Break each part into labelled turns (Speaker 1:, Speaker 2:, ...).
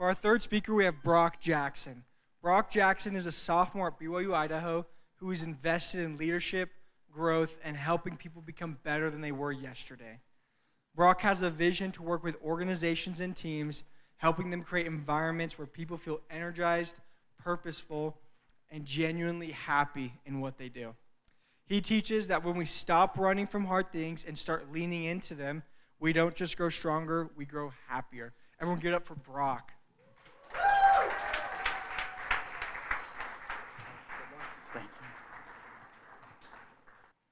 Speaker 1: For our third speaker, we have Brock Jackson. Brock Jackson is a sophomore at BYU, Idaho, who is invested in leadership, growth, and helping people become better than they were yesterday. Brock has a vision to work with organizations and teams, helping them create environments where people feel energized, purposeful, and genuinely happy in what they do. He teaches that when we stop running from hard things and start leaning into them, we don't just grow stronger, we grow happier. Everyone give it up for Brock.
Speaker 2: Thank you.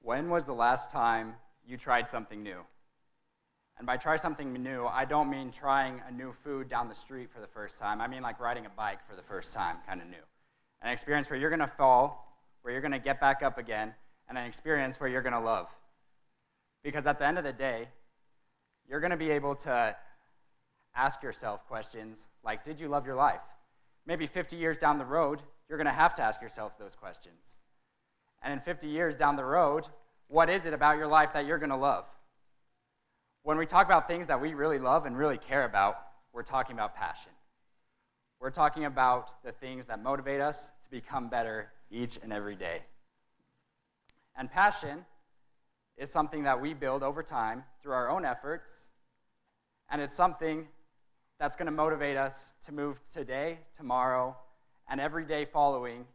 Speaker 2: When was the last time you tried something new? And by try something new, I don't mean trying a new food down the street for the first time. I mean like riding a bike for the first time, kind of new. An experience where you're going to fall, where you're going to get back up again, and an experience where you're going to love. Because at the end of the day, you're going to be able to ask yourself questions like, did you love your life? Maybe 50 years down the road, you're going to have to ask yourself those questions. And in 50 years down the road, what is it about your life that you're going to love? When we talk about things that we really love and really care about, we're talking about passion. We're talking about the things that motivate us to become better each and every day. And passion is something that we build over time through our own efforts, and it's something that's going to motivate us to move today, tomorrow, and every day following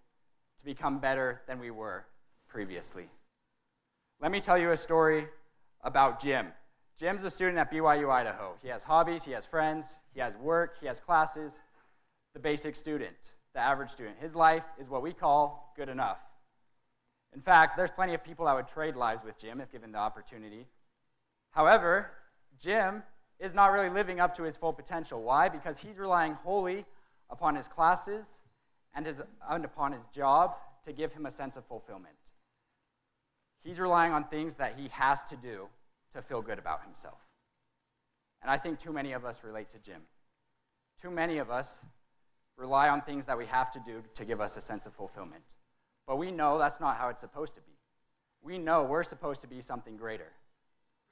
Speaker 2: to become better than we were previously. Let me tell you a story about Jim. Jim's a student at BYU, Idaho. He has hobbies, he has friends, he has work, he has classes. The basic student, the average student. His life is what we call good enough. In fact, there's plenty of people that would trade lives with Jim if given the opportunity. However, Jim is not really living up to his full potential. Why? Because he's relying wholly upon his classes and upon his job to give him a sense of fulfillment. He's relying on things that he has to do to feel good about himself. And I think too many of us relate to Jim. Too many of us rely on things that we have to do to give us a sense of fulfillment. But we know that's not how it's supposed to be. We know we're supposed to be something greater.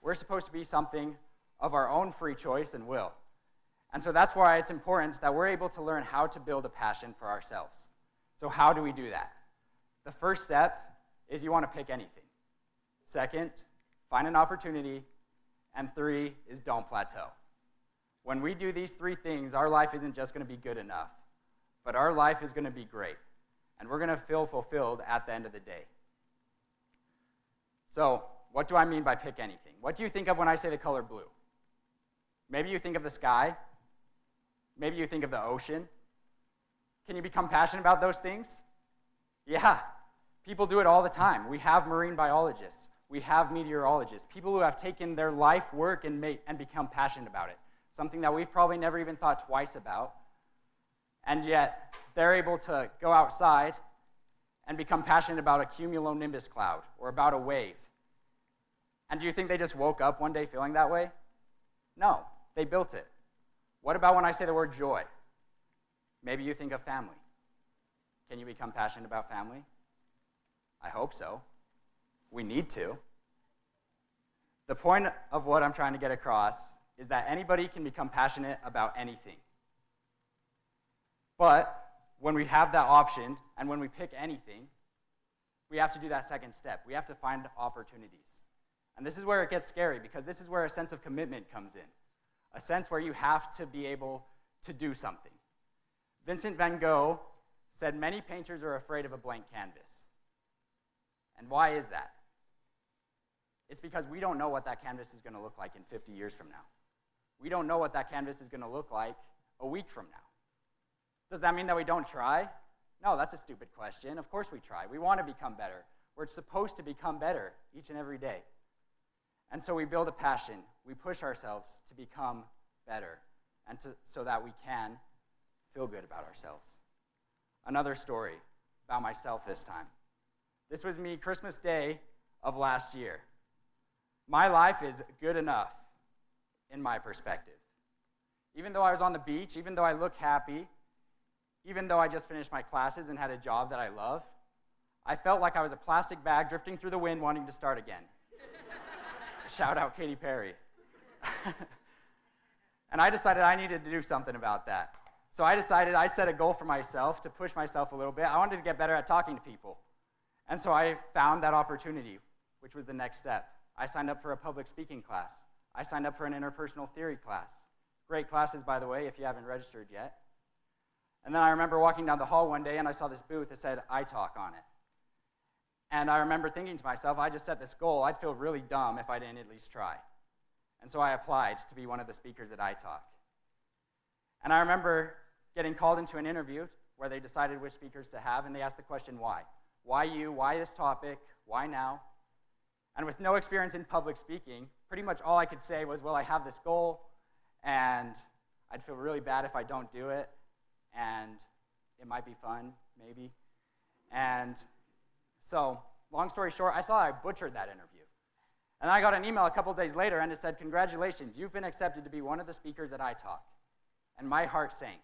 Speaker 2: We're supposed to be something of our own free choice and will. And so that's why it's important that we're able to learn how to build a passion for ourselves. So how do we do that? The first step is you want to pick anything. Second, find an opportunity. And 3 is don't plateau. When we do these 3 things, our life isn't just going to be good enough, but our life is going to be great. And we're going to feel fulfilled at the end of the day. So, what do I mean by pick anything? What do you think of when I say the color blue? Maybe you think of the sky. Maybe you think of the ocean. Can you become passionate about those things? Yeah, people do it all the time. We have marine biologists. We have meteorologists, people who have taken their life work and become passionate about it, something that we've probably never even thought twice about. And yet, they're able to go outside and become passionate about a cumulonimbus cloud or about a wave. And do you think they just woke up one day feeling that way? No, they built it. What about when I say the word joy? Maybe you think of family. Can you become passionate about family? I hope so. We need to. The point of what I'm trying to get across is that anybody can become passionate about anything. But when we have that option, and when we pick anything, we have to do that second step. We have to find opportunities. And this is where it gets scary, because this is where a sense of commitment comes in. A sense where you have to be able to do something. Vincent van Gogh said many painters are afraid of a blank canvas. And why is that? It's because we don't know what that canvas is going to look like in 50 years from now. We don't know what that canvas is going to look like a week from now. Does that mean that we don't try? No, that's a stupid question. Of course we try. We want to become better. We're supposed to become better each and every day. And so we build a passion. We push ourselves to become better and so that we can feel good about ourselves. Another story about myself this time. This was me Christmas Day of last year. My life is good enough in my perspective. Even though I was on the beach, even though I look happy, even though I just finished my classes and had a job that I love, I felt like I was a plastic bag drifting through the wind wanting to start again. Shout out Katy Perry. And I decided I needed to do something about that. So I decided, I set a goal for myself to push myself a little bit. I wanted to get better at talking to people. And so I found that opportunity, which was the next step. I signed up for a public speaking class. I signed up for an interpersonal theory class. Great classes, by the way, if you haven't registered yet. And then I remember walking down the hall one day and I saw this booth that said iTalk on it. And I remember thinking to myself, I just set this goal. I'd feel really dumb if I didn't at least try. And so I applied to be one of the speakers at iTalk. And I remember getting called into an interview where they decided which speakers to have, and they asked the question, why? Why you? Why this topic? Why now? And with no experience in public speaking, pretty much all I could say was, well, I have this goal, and I'd feel really bad if I don't do it, and it might be fun, maybe. And so, long story short, I saw I butchered that interview. And I got an email a couple days later, and it said, congratulations, you've been accepted to be one of the speakers at iTalk. And my heart sank.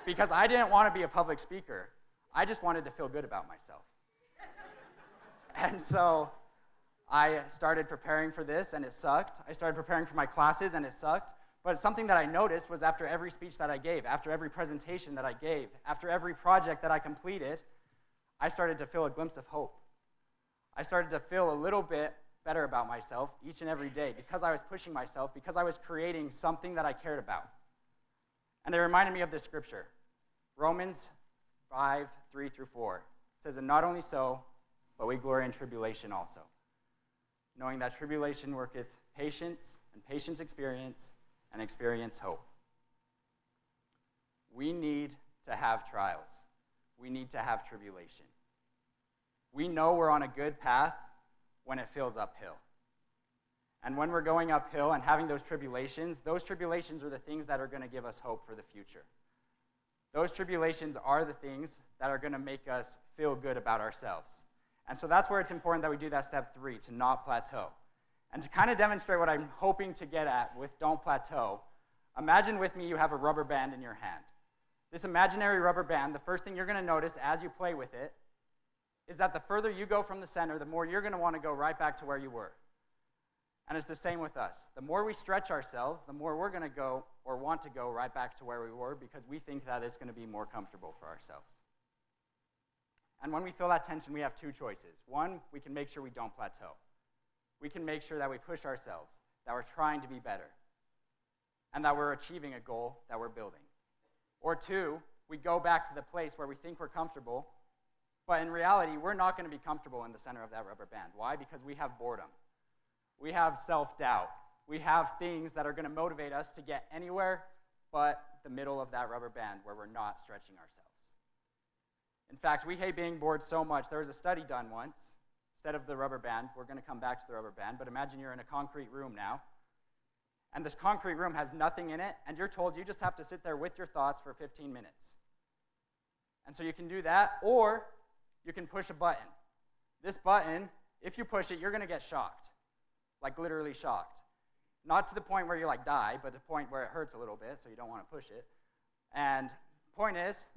Speaker 2: Because I didn't want to be a public speaker. I just wanted to feel good about myself. And so I started preparing for this, and it sucked. I started preparing for my classes, and it sucked. But something that I noticed was after every speech that I gave, after every presentation that I gave, after every project that I completed, I started to feel a glimpse of hope. I started to feel a little bit better about myself each and every day because I was pushing myself, because I was creating something that I cared about. And it reminded me of this scripture. Romans 5:3-4 says, and not only so, but we glory in tribulation also, knowing that tribulation worketh patience, and patience experience, and experience hope. We need to have trials. We need to have tribulation. We know we're on a good path when it feels uphill. And when we're going uphill and having those tribulations are the things that are going to give us hope for the future. Those tribulations are the things that are going to make us feel good about ourselves. And so that's where it's important that we do that step 3, to not plateau. And to kind of demonstrate what I'm hoping to get at with don't plateau, imagine with me you have a rubber band in your hand. This imaginary rubber band, the first thing you're going to notice as you play with it is that the further you go from the center, the more you're going to want to go right back to where you were. And it's the same with us. The more we stretch ourselves, the more we're going to go or want to go right back to where we were because we think that it's going to be more comfortable for ourselves. And when we feel that tension, we have two choices. One, we can make sure we don't plateau. We can make sure that we push ourselves, that we're trying to be better, and that we're achieving a goal that we're building. Or two, we go back to the place where we think we're comfortable, but in reality, we're not going to be comfortable in the center of that rubber band. Why? Because we have boredom. We have self-doubt. We have things that are going to motivate us to get anywhere but the middle of that rubber band where we're not stretching ourselves. In fact, we hate being bored so much. There was a study done once. Instead of the rubber band, we're going to come back to the rubber band, but imagine you're in a concrete room now, and this concrete room has nothing in it, and you're told you just have to sit there with your thoughts for 15 minutes. And so you can do that, or you can push a button. This button, if you push it, you're going to get shocked, like literally shocked. Not to the point where you like die, but the point where it hurts a little bit, so you don't want to push it. And point is,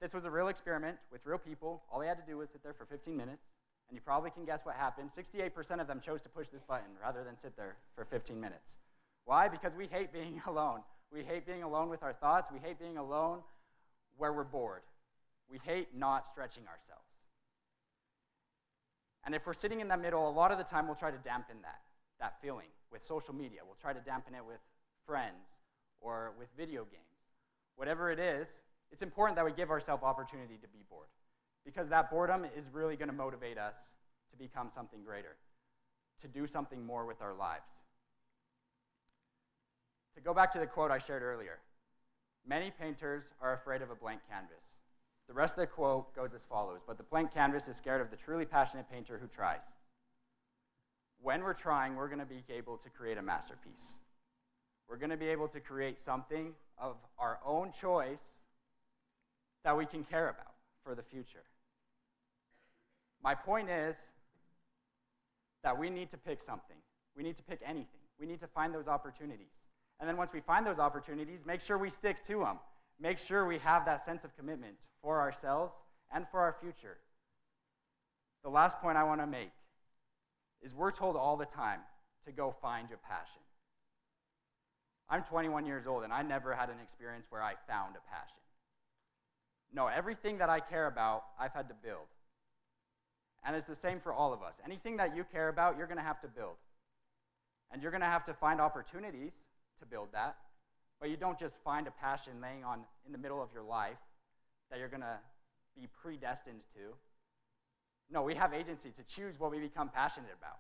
Speaker 2: this was a real experiment with real people. All they had to do was sit there for 15 minutes, and you probably can guess what happened. 68% of them chose to push this button rather than sit there for 15 minutes. Why? Because we hate being alone. We hate being alone with our thoughts. We hate being alone where we're bored. We hate not stretching ourselves. And if we're sitting in that middle, a lot of the time we'll try to dampen that feeling with social media. We'll try to dampen it with friends or with video games. Whatever it is, it's important that we give ourselves opportunity to be bored, because that boredom is really going to motivate us to become something greater, to do something more with our lives. To go back to the quote I shared earlier, many painters are afraid of a blank canvas. The rest of the quote goes as follows, but the blank canvas is scared of the truly passionate painter who tries. When we're trying, we're going to be able to create a masterpiece. We're going to be able to create something of our own choice that we can care about for the future. My point is that we need to pick something. We need to pick anything. We need to find those opportunities. And then once we find those opportunities, make sure we stick to them. Make sure we have that sense of commitment for ourselves and for our future. The last point I want to make is we're told all the time to go find your passion. I'm 21 years old, and I never had an experience where I found a passion. No, everything that I care about, I've had to build. And it's the same for all of us. Anything that you care about, you're going to have to build. And you're going to have to find opportunities to build that. But you don't just find a passion laying on in the middle of your life that you're going to be predestined to. No, we have agency to choose what we become passionate about.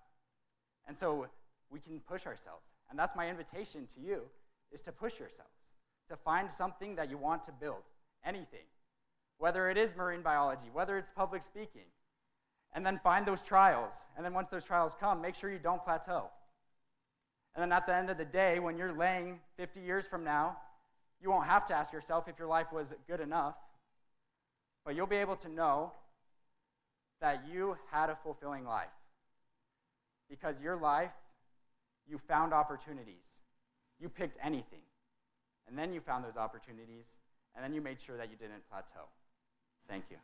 Speaker 2: And so we can push ourselves. And that's my invitation to you, is to push yourselves, to find something that you want to build, anything. Whether it is marine biology, whether it's public speaking. And then find those trials. And then once those trials come, make sure you don't plateau. And then at the end of the day, when you're laying 50 years from now, you won't have to ask yourself if your life was good enough, but you'll be able to know that you had a fulfilling life. Because your life, you found opportunities. You picked anything. And then you found those opportunities, and then you made sure that you didn't plateau. Thank you.